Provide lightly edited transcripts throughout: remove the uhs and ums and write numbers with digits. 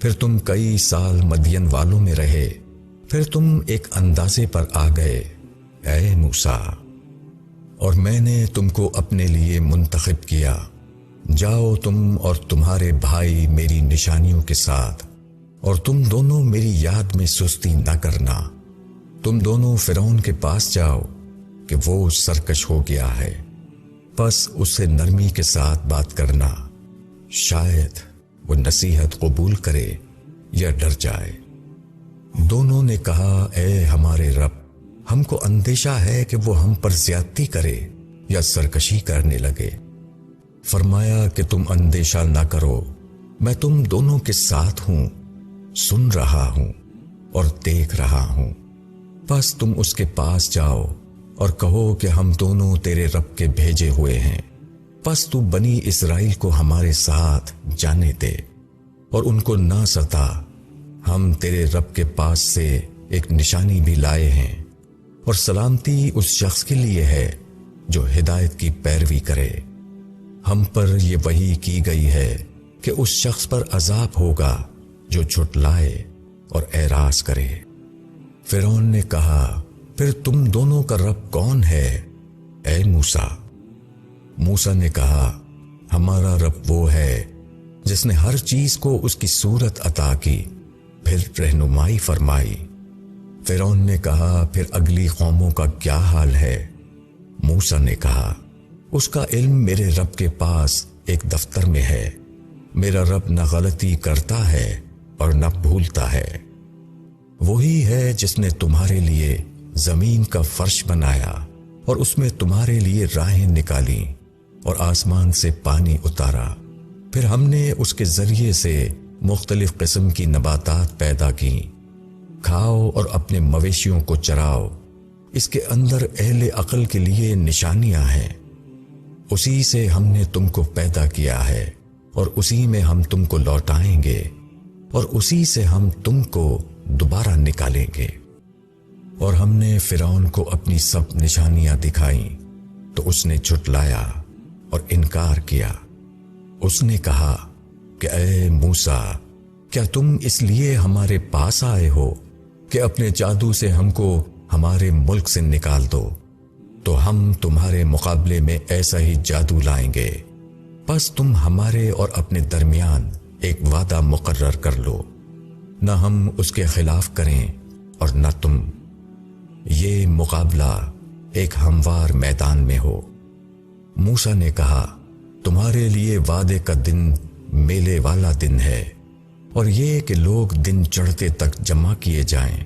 پھر تم کئی سال مدین والوں میں رہے، پھر تم ایک اندازے پر آ گئے اے موسیٰ، اور میں نے تم کو اپنے لیے منتخب کیا، جاؤ تم اور تمہارے بھائی میری نشانیوں کے ساتھ، اور تم دونوں میری یاد میں سستی نہ کرنا۔ تم دونوں فرعون کے پاس جاؤ کہ وہ سرکش ہو گیا ہے، بس اس سے نرمی کے ساتھ بات کرنا، شاید وہ نصیحت قبول کرے یا ڈر جائے۔ دونوں نے کہا اے ہمارے رب، ہم کو اندیشہ ہے کہ وہ ہم پر زیادتی کرے یا سرکشی کرنے لگے۔ فرمایا کہ تم اندیشہ نہ کرو، میں تم دونوں کے ساتھ ہوں، سن رہا ہوں اور دیکھ رہا ہوں۔ بس تم اس کے پاس جاؤ اور کہو کہ ہم دونوں تیرے رب کے بھیجے ہوئے ہیں، بس تو بنی اسرائیل کو ہمارے ساتھ جانے دے اور ان کو نہ ستا، ہم تیرے رب کے پاس سے ایک نشانی بھی لائے ہیں، اور سلامتی اس شخص کے لیے ہے جو ہدایت کی پیروی کرے۔ ہم پر یہ وحی کی گئی ہے کہ اس شخص پر عذاب ہوگا جو جھٹلائے اور اعراض کرے۔ فرعون نے کہا پھر تم دونوں کا رب کون ہے اے موسیٰ؟ موسیٰ نے کہا ہمارا رب وہ ہے جس نے ہر چیز کو اس کی صورت عطا کی، پھر رہنمائی فرمائی۔ فرعون نے کہا پھر اگلی قوموں کا کیا حال ہے؟ موسیٰ نے کہا اس کا علم میرے رب کے پاس ایک دفتر میں ہے، میرا رب نہ غلطی کرتا ہے اور نہ بھولتا ہے۔ وہی ہے جس نے تمہارے لیے زمین کا فرش بنایا اور اس میں تمہارے لیے راہیں نکالی اور آسمان سے پانی اتارا، پھر ہم نے اس کے ذریعے سے مختلف قسم کی نباتات پیدا کی، کھاؤ اور اپنے مویشیوں کو چراؤ، اس کے اندر اہل عقل کے لیے نشانیاں ہیں۔ اسی سے ہم نے تم کو پیدا کیا ہے اور اسی میں ہم تم کو لوٹائیں گے اور اسی سے ہم تم کو دوبارہ نکالیں گے۔ اور ہم نے فرعون کو اپنی سب نشانیاں دکھائیں تو اس نے جھٹلایا اور انکار کیا۔ اس نے کہا کہ اے موسیٰ، کیا تم اس لیے ہمارے پاس آئے ہو کہ اپنے جادو سے ہم کو ہمارے ملک سے نکال دو؟ تو ہم تمہارے مقابلے میں ایسا ہی جادو لائیں گے، بس تم ہمارے اور اپنے درمیان ایک وعدہ مقرر کر لو، نہ ہم اس کے خلاف کریں اور نہ تم۔ یہ مقابلہ ایک ہموار میدان میں ہو۔ موسیٰ نے کہا تمہارے لیے وعدے کا دن میلے والا دن ہے، اور یہ کہ لوگ دن چڑھتے تک جمع کیے جائیں۔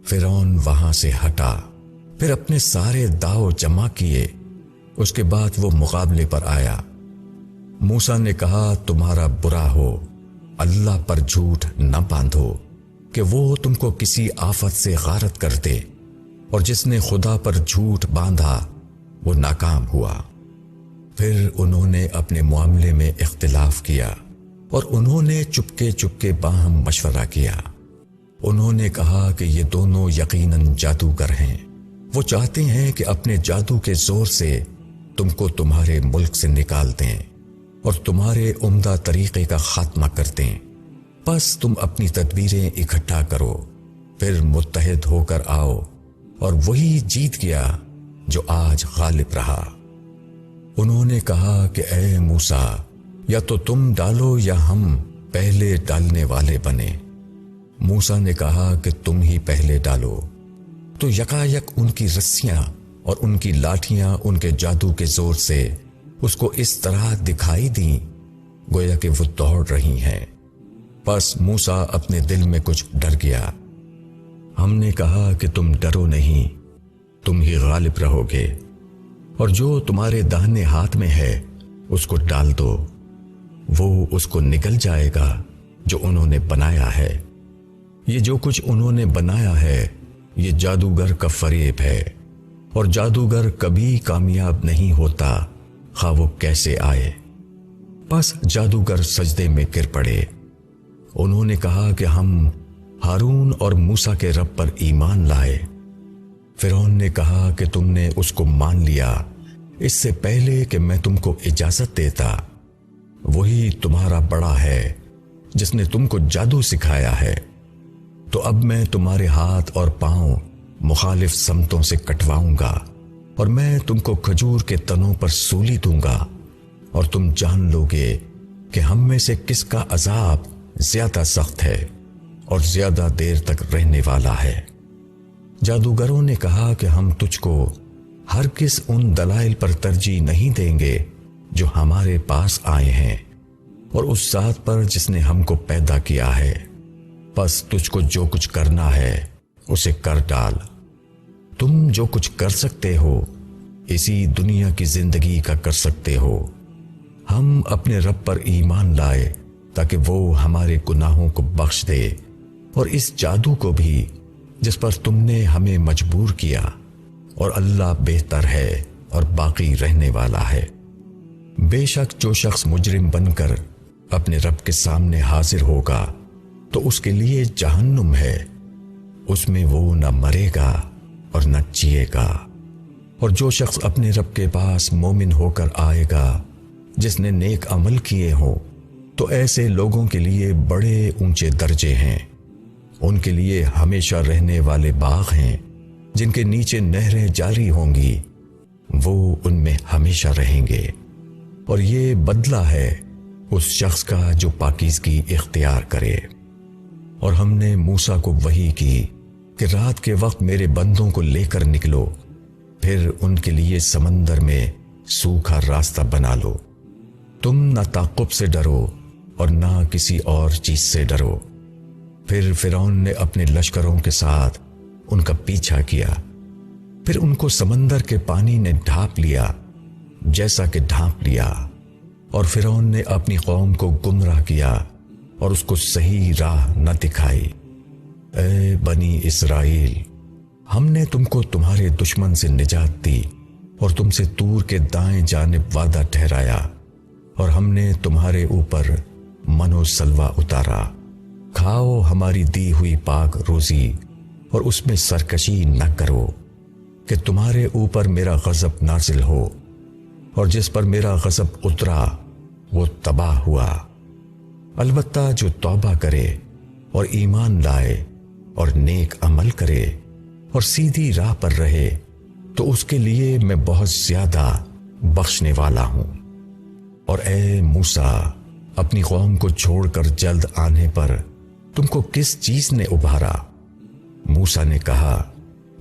فرعون وہاں سے ہٹا، پھر اپنے سارے داؤ جمع کیے، اس کے بعد وہ مقابلے پر آیا۔ موسیٰ نے کہا تمہارا برا ہو، اللہ پر جھوٹ نہ باندھو کہ وہ تم کو کسی آفت سے غارت کر دے، اور جس نے خدا پر جھوٹ باندھا وہ ناکام ہوا۔ پھر انہوں نے اپنے معاملے میں اختلاف کیا اور انہوں نے چپکے چپکے باہم مشورہ کیا۔ انہوں نے کہا کہ یہ دونوں یقیناً جادوگر ہیں، وہ چاہتے ہیں کہ اپنے جادو کے زور سے تم کو تمہارے ملک سے نکال دیں اور تمہارے عمدہ طریقے کا خاتمہ کر دیں۔ بس تم اپنی تدبیریں اکٹھا کرو، پھر متحد ہو کر آؤ، اور وہی جیت گیا جو آج غالب رہا۔ انہوں نے کہا کہ اے موسیٰ، یا تو تم ڈالو یا ہم پہلے ڈالنے والے بنے۔ موسیٰ نے کہا کہ تم ہی پہلے ڈالو۔ تو یکایک ان کی رسیاں اور ان کی لاٹھیاں ان کے جادو کے زور سے اس کو اس طرح دکھائی دیں گویا کہ وہ دوڑ رہی ہیں۔ پس موسیٰ اپنے دل میں کچھ ڈر گیا۔ ہم نے کہا کہ تم ڈرو نہیں، تم ہی غالب رہو گے، اور جو تمہارے داہنے ہاتھ میں ہے اس کو ڈال دو، وہ اس کو نگل جائے گا جو انہوں نے بنایا ہے۔ یہ جو کچھ انہوں نے بنایا ہے یہ جادوگر کا فریب ہے، اور جادوگر کبھی کامیاب نہیں ہوتا خواہ وہ کیسے آئے۔ پس جادوگر سجدے میں گر پڑے۔ انہوں نے کہا کہ ہم ہارون اور موسیٰ کے رب پر ایمان لائے۔ فرعون نے کہا کہ تم نے اس کو مان لیا اس سے پہلے کہ میں تم کو اجازت دیتا، وہی تمہارا بڑا ہے جس نے تم کو جادو سکھایا ہے، تو اب میں تمہارے ہاتھ اور پاؤں مخالف سمتوں سے کٹواؤں گا، اور میں تم کو کھجور کے تنوں پر سولی دوں گا، اور تم جان لو گے کہ ہم میں سے کس کا عذاب زیادہ سخت ہے اور زیادہ دیر تک رہنے والا ہے۔ جادوگروں نے کہا کہ ہم تجھ کو ہرگز ان دلائل پر ترجیح نہیں دیں گے جو ہمارے پاس آئے ہیں، اور اس ذات پر جس نے ہم کو پیدا کیا ہے، بس تجھ کو جو کچھ کرنا ہے اسے کر ڈال۔ تم جو کچھ کر سکتے ہو اسی دنیا کی زندگی کا کر سکتے ہو۔ ہم اپنے رب پر ایمان لائے تاکہ وہ ہمارے گناہوں کو بخش دے، اور اس جادو کو بھی جس پر تم نے ہمیں مجبور کیا، اور اللہ بہتر ہے اور باقی رہنے والا ہے۔ بے شک جو شخص مجرم بن کر اپنے رب کے سامنے حاضر ہوگا تو اس کے لیے جہنم ہے، اس میں وہ نہ مرے گا اور نہ جیے گا۔ اور جو شخص اپنے رب کے پاس مومن ہو کر آئے گا جس نے نیک عمل کیے ہوں، تو ایسے لوگوں کے لیے بڑے اونچے درجے ہیں، ان کے لیے ہمیشہ رہنے والے باغ ہیں جن کے نیچے نہریں جاری ہوں گی، وہ ان میں ہمیشہ رہیں گے۔ اور یہ بدلہ ہے اس شخص کا جو پاکیزگی اختیار کرے۔ اور ہم نے موسیٰ کو وحی کی کہ رات کے وقت میرے بندوں کو لے کر نکلو، پھر ان کے لیے سمندر میں سوکھا راستہ بنا لو۔ تم نہ تعقب سے ڈرو اور نہ کسی اور چیز سے ڈرو۔ پھر فرعون نے اپنے لشکروں کے ساتھ ان کا پیچھا کیا، پھر ان کو سمندر کے پانی نے ڈھانپ لیا جیسا کہ ڈھانپ لیا، اور فرعون نے اپنی قوم کو گمراہ کیا اور اس کو صحیح راہ نہ دکھائی۔ اے بنی اسرائیل، ہم نے تم کو تمہارے دشمن سے نجات دی اور تم سے طور کے دائیں جانب وعدہ ٹھہرایا، اور ہم نے تمہارے اوپر من و سلوہ اتارا۔ کھاؤ ہماری دی ہوئی پاک روزی اور اس میں سرکشی نہ کرو کہ تمہارے اوپر میرا غضب نازل ہو، اور جس پر میرا غضب اترا وہ تباہ ہوا۔ البتہ جو توبہ کرے اور ایمان لائے اور نیک عمل کرے اور سیدھی راہ پر رہے تو اس کے لیے میں بہت زیادہ بخشنے والا ہوں۔ اور اے موسیٰ، اپنی قوم کو چھوڑ کر جلد آنے پر تم کو کس چیز نے ابھارا؟ موسیٰ نے کہا،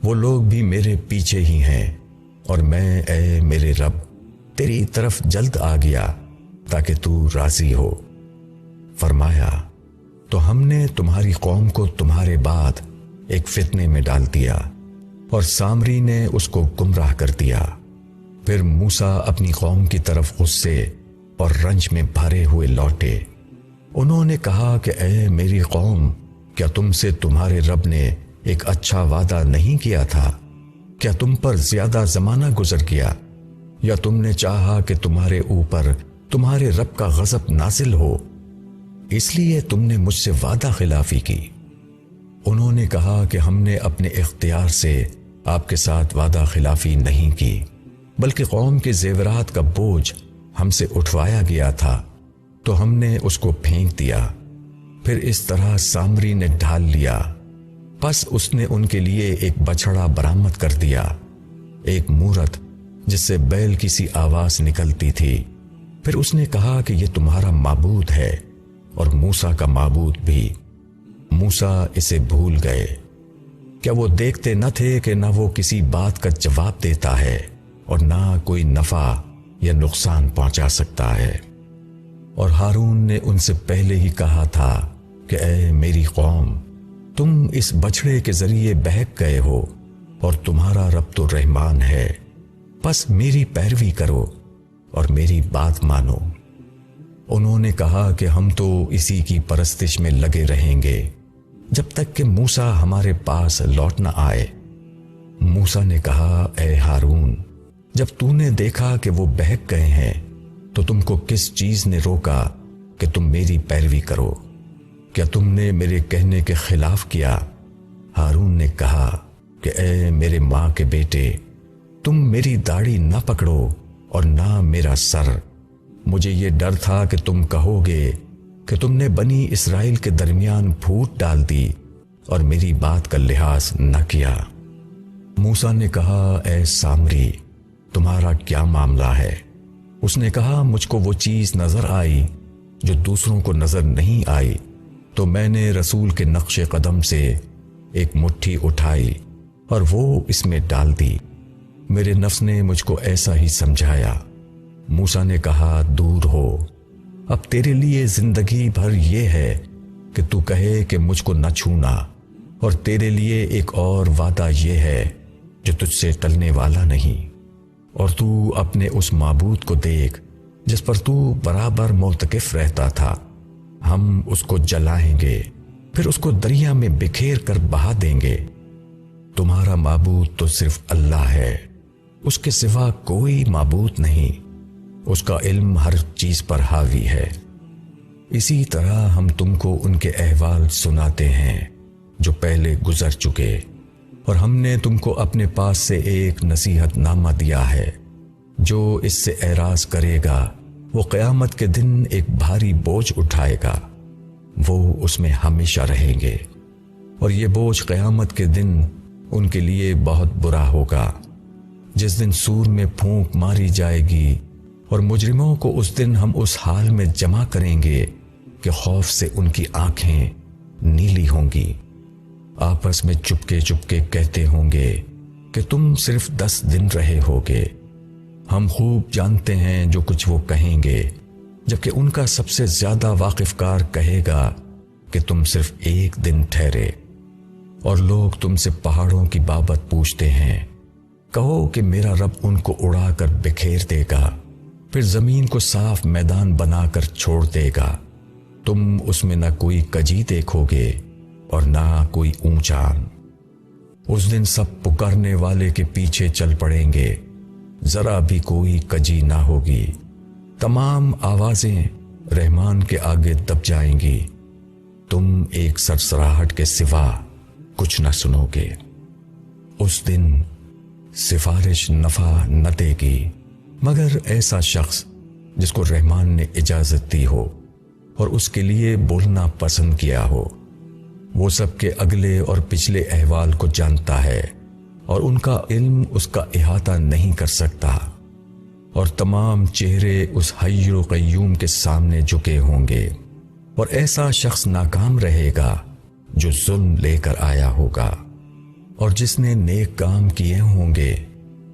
وہ لوگ بھی میرے پیچھے ہی ہیں، اور میں اے میرے رب تیری طرف جلد آ گیا تاکہ تو راضی ہو۔ فرمایا، تو ہم نے تمہاری قوم کو تمہارے بعد ایک فتنے میں ڈال دیا، اور سامری نے اس کو گمراہ کر دیا۔ پھر موسیٰ اپنی قوم کی طرف غصے اور رنج میں بھرے ہوئے لوٹے۔ انہوں نے کہا کہ اے میری قوم، کیا تم سے تمہارے رب نے ایک اچھا وعدہ نہیں کیا تھا؟ کیا تم پر زیادہ زمانہ گزر گیا، یا تم نے چاہا کہ تمہارے اوپر تمہارے رب کا غضب نازل ہو، اس لیے تم نے مجھ سے وعدہ خلافی کی؟ انہوں نے کہا کہ ہم نے اپنے اختیار سے آپ کے ساتھ وعدہ خلافی نہیں کی، بلکہ قوم کے زیورات کا بوجھ ہم سے اٹھوایا گیا تھا تو ہم نے اس کو پھینک دیا۔ پھر اس طرح سامری نے ڈھال لیا، پس اس نے ان کے لیے ایک بچھڑا برآمد کر دیا، ایک مورت جس سے بیل کی سی آواز نکلتی تھی۔ پھر اس نے کہا کہ یہ تمہارا معبود ہے اور موسیٰ کا معبود بھی۔ موسیٰ اسے بھول گئے۔ کیا وہ دیکھتے نہ تھے کہ نہ وہ کسی بات کا جواب دیتا ہے اور نہ کوئی نفع یا نقصان پہنچا سکتا ہے؟ اور ہارون نے ان سے پہلے ہی کہا تھا کہ اے میری قوم، تم اس بچھڑے کے ذریعے بہک گئے ہو، اور تمہارا رب تو رحمان ہے، بس میری پیروی کرو اور میری بات مانو۔ انہوں نے کہا کہ ہم تو اسی کی پرستش میں لگے رہیں گے جب تک کہ موسیٰ ہمارے پاس لوٹ نہ آئے۔ موسیٰ نے کہا، اے ہارون، جب تو نے دیکھا کہ وہ بہک گئے ہیں تو تم کو کس چیز نے روکا کہ تم میری پیروی کرو؟ کیا تم نے میرے کہنے کے خلاف کیا؟ ہارون نے کہا کہ اے میرے ماں کے بیٹے، تم میری داڑھی نہ پکڑو اور نہ میرا سر، مجھے یہ ڈر تھا کہ تم کہو گے کہ تم نے بنی اسرائیل کے درمیان پھوٹ ڈال دی اور میری بات کا لحاظ نہ کیا۔ موسیٰ نے کہا، اے سامری، تمہارا کیا معاملہ ہے؟ اس نے کہا، مجھ کو وہ چیز نظر آئی جو دوسروں کو نظر نہیں آئی، تو میں نے رسول کے نقش قدم سے ایک مٹھی اٹھائی اور وہ اس میں ڈال دی۔ میرے نفس نے مجھ کو ایسا ہی سمجھایا۔ موسیٰ نے کہا، دور ہو، اب تیرے لیے زندگی بھر یہ ہے کہ تو کہے کہ مجھ کو نہ چھونا، اور تیرے لیے ایک اور وعدہ یہ ہے جو تجھ سے ٹلنے والا نہیں، اور تو اپنے اس معبود کو دیکھ جس پر تو برابر معتکف رہتا تھا۔ ہم اس کو جلائیں گے، پھر اس کو دریا میں بکھیر کر بہا دیں گے۔ تمہارا معبود تو صرف اللہ ہے، اس کے سوا کوئی معبود نہیں، اس کا علم ہر چیز پر حاوی ہے۔ اسی طرح ہم تم کو ان کے احوال سناتے ہیں جو پہلے گزر چکے، اور ہم نے تم کو اپنے پاس سے ایک نصیحت نامہ دیا ہے۔ جو اس سے اعراض کرے گا وہ قیامت کے دن ایک بھاری بوجھ اٹھائے گا، وہ اس میں ہمیشہ رہیں گے، اور یہ بوجھ قیامت کے دن ان کے لیے بہت برا ہوگا۔ جس دن سور میں پھونک ماری جائے گی اور مجرموں کو اس دن ہم اس حال میں جمع کریں گے کہ خوف سے ان کی آنکھیں نیلی ہوں گی۔ آپس میں چپکے چپکے کہتے ہوں گے کہ تم صرف 10 دن رہے ہوگے۔ ہم خوب جانتے ہیں جو کچھ وہ کہیں گے، جبکہ ان کا سب سے زیادہ واقف کار کہے گا کہ تم صرف 1 دن ٹھہرے۔ اور لوگ تم سے پہاڑوں کی بابت پوچھتے ہیں، کہو کہ میرا رب ان کو اڑا کر بکھیر دے گا، پھر زمین کو صاف میدان بنا کر چھوڑ دے گا۔ تم اس میں نہ کوئی کجی دیکھو گے اور نہ کوئی اونچان۔ اس دن سب پکارنے والے کے پیچھے چل پڑیں گے، ذرا بھی کوئی کجی نہ ہوگی، تمام آوازیں رحمان کے آگے دب جائیں گی، تم ایک سرسراہٹ کے سوا کچھ نہ سنو گے۔ اس دن سفارش نفع نہ دے گی مگر ایسا شخص جس کو رحمان نے اجازت دی ہو اور اس کے لیے بولنا پسند کیا ہو۔ وہ سب کے اگلے اور پچھلے احوال کو جانتا ہے، اور ان کا علم اس کا احاطہ نہیں کر سکتا، اور تمام چہرے اس حی و قیوم کے سامنے جھکے ہوں گے، اور ایسا شخص ناکام رہے گا جو ظلم لے کر آیا ہوگا۔ اور جس نے نیک کام کیے ہوں گے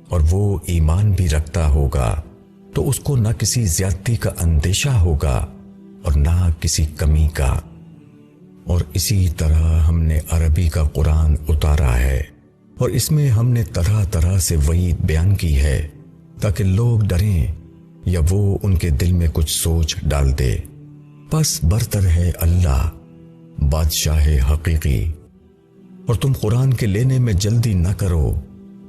اور وہ ایمان بھی رکھتا ہوگا تو اس کو نہ کسی زیادتی کا اندیشہ ہوگا اور نہ کسی کمی کا۔ اور اسی طرح ہم نے عربی کا قرآن اتارا ہے، اور اس میں ہم نے طرح طرح سے وعید بیان کی ہے تاکہ لوگ ڈریں یا وہ ان کے دل میں کچھ سوچ ڈال دے۔ پس برتر ہے اللہ بادشاہ حقیقی، اور تم قرآن کے لینے میں جلدی نہ کرو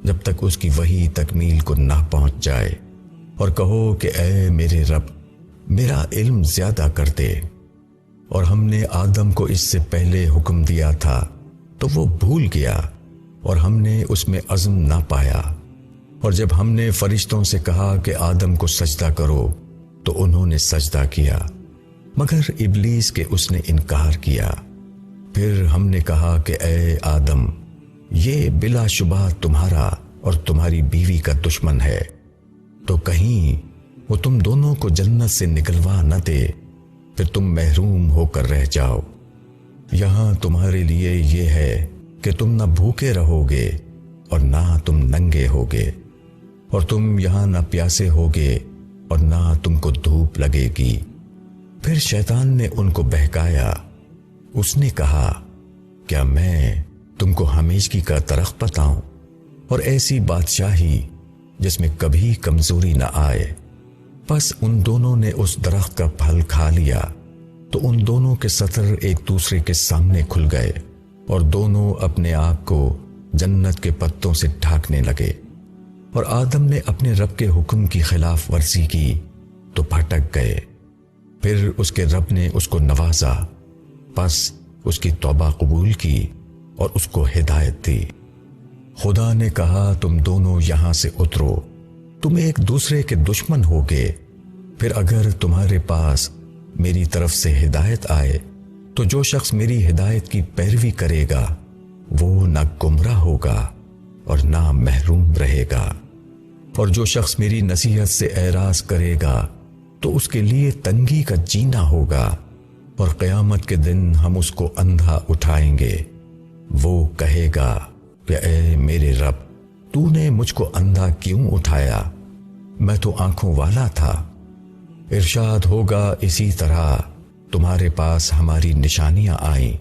جب تک اس کی وحی تکمیل کو نہ پہنچ جائے، اور کہو کہ اے میرے رب میرا علم زیادہ کر دے۔ اور ہم نے آدم کو اس سے پہلے حکم دیا تھا تو وہ بھول گیا، اور ہم نے اس میں عزم نہ پایا۔ اور جب ہم نے فرشتوں سے کہا کہ آدم کو سجدہ کرو تو انہوں نے سجدہ کیا، مگر ابلیس کے اس نے انکار کیا۔ پھر ہم نے کہا کہ اے آدم، یہ بلا شبہ تمہارا اور تمہاری بیوی کا دشمن ہے، تو کہیں وہ تم دونوں کو جنت سے نکلوا نہ دے، پھر تم محروم ہو کر رہ جاؤ۔ یہاں تمہارے لیے یہ ہے کہ تم نہ بھوکے رہو گے اور نہ تم ننگے ہوگے، اور تم یہاں نہ پیاسے ہوگے اور نہ تم کو دھوپ لگے گی۔ پھر شیطان نے ان کو بہکایا، اس نے کہا، کیا میں تم کو ہمیشگی کا درخت بتاؤں اور ایسی بادشاہی جس میں کبھی کمزوری نہ آئے؟ پس ان دونوں نے اس درخت کا پھل کھا لیا تو ان دونوں کے سطر ایک دوسرے کے سامنے کھل گئے، اور دونوں اپنے آپ کو جنت کے پتوں سے ڈھانکنے لگے۔ اور آدم نے اپنے رب کے حکم کی خلاف ورزی کی تو بھٹک گئے۔ پھر اس کے رب نے اس کو نوازا، پس اس کی توبہ قبول کی اور اس کو ہدایت دی۔ خدا نے کہا، تم دونوں یہاں سے اترو، تم ایک دوسرے کے دشمن ہوگے۔ پھر اگر تمہارے پاس میری طرف سے ہدایت آئے تو جو شخص میری ہدایت کی پیروی کرے گا وہ نہ گمراہ ہوگا اور نہ محروم رہے گا، اور جو شخص میری نصیحت سے اعراض کرے گا تو اس کے لیے تنگی کا جینا ہوگا، اور قیامت کے دن ہم اس کو اندھا اٹھائیں گے۔ وہ کہے گا کہ اے میرے رب، تو نے مجھ کو اندھا کیوں اٹھایا؟ میں تو آنکھوں والا تھا۔ ارشاد ہوگا اسی طرح تمہارے پاس ہماری نشانیاں آئیں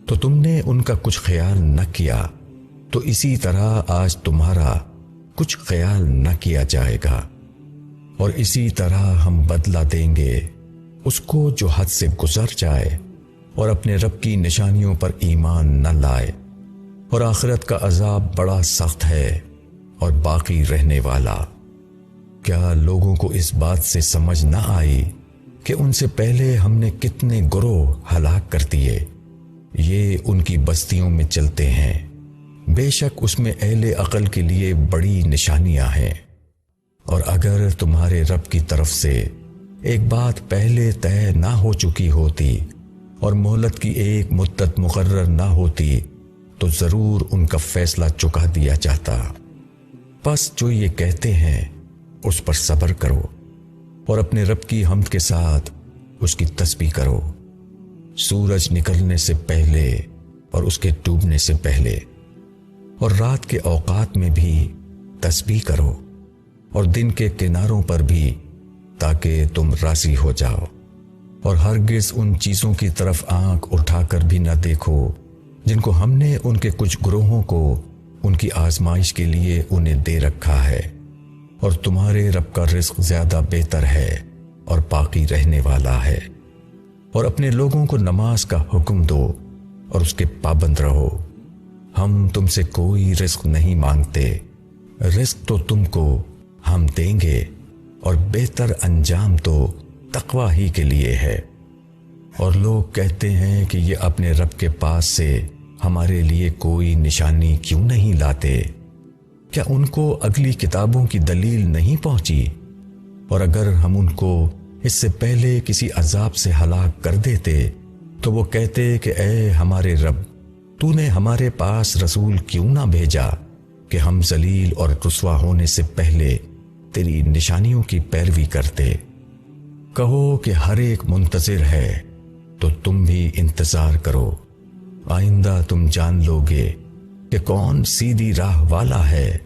تو تم نے ان کا کچھ خیال نہ کیا، تو اسی طرح آج تمہارا کچھ خیال نہ کیا جائے گا، اور اسی طرح ہم بدلہ دیں گے اس کو جو حد سے گزر جائے اور اپنے رب کی نشانیوں پر ایمان نہ لائے، اور آخرت کا عذاب بڑا سخت ہے اور باقی رہنے والا۔ کیا لوگوں کو اس بات سے سمجھ نہ آئی کہ ان سے پہلے ہم نے کتنے گروہ ہلاک کر دیے؟ یہ ان کی بستیوں میں چلتے ہیں، بے شک اس میں اہل عقل کے لیے بڑی نشانیاں ہیں۔ اور اگر تمہارے رب کی طرف سے ایک بات پہلے طے نہ ہو چکی ہوتی اور مہلت کی ایک مدت مقرر نہ ہوتی تو ضرور ان کا فیصلہ چکا دیا جاتا۔ پس جو یہ کہتے ہیں اس پر صبر کرو اور اپنے رب کی حمد کے ساتھ اس کی تسبیح کرو، سورج نکلنے سے پہلے اور اس کے ڈوبنے سے پہلے، اور رات کے اوقات میں بھی تسبیح کرو، اور دن کے کناروں پر بھی، تاکہ تم راضی ہو جاؤ، اور ہرگز ان چیزوں کی طرف آنکھ اٹھا کر بھی نہ دیکھو جن کو ہم نے ان کے کچھ گروہوں کو ان کی آزمائش کے لیے انہیں دے رکھا ہے، اور تمہارے رب کا رزق زیادہ بہتر ہے اور باقی رہنے والا ہے۔ اور اپنے لوگوں کو نماز کا حکم دو اور اس کے پابند رہو۔ ہم تم سے کوئی رزق نہیں مانگتے، رزق تو تم کو ہم دیں گے، اور بہتر انجام تو تقوی ہی کے لیے ہے۔ اور لوگ کہتے ہیں کہ یہ اپنے رب کے پاس سے ہمارے لیے کوئی نشانی کیوں نہیں لاتے؟ کیا ان کو اگلی کتابوں کی دلیل نہیں پہنچی؟ اور اگر ہم ان کو اس سے پہلے کسی عذاب سے ہلاک کر دیتے تو وہ کہتے کہ اے ہمارے رب، تو نے ہمارے پاس رسول کیوں نہ بھیجا کہ ہم ذلیل اور رسوا ہونے سے پہلے تیری نشانیوں کی پیروی کرتے۔ کہو کہ ہر ایک منتظر ہے تو تم بھی انتظار کرو، آئندہ تم جان لوگے کہ کون سیدھی راہ والا ہے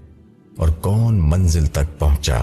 اور کون منزل تک پہنچا۔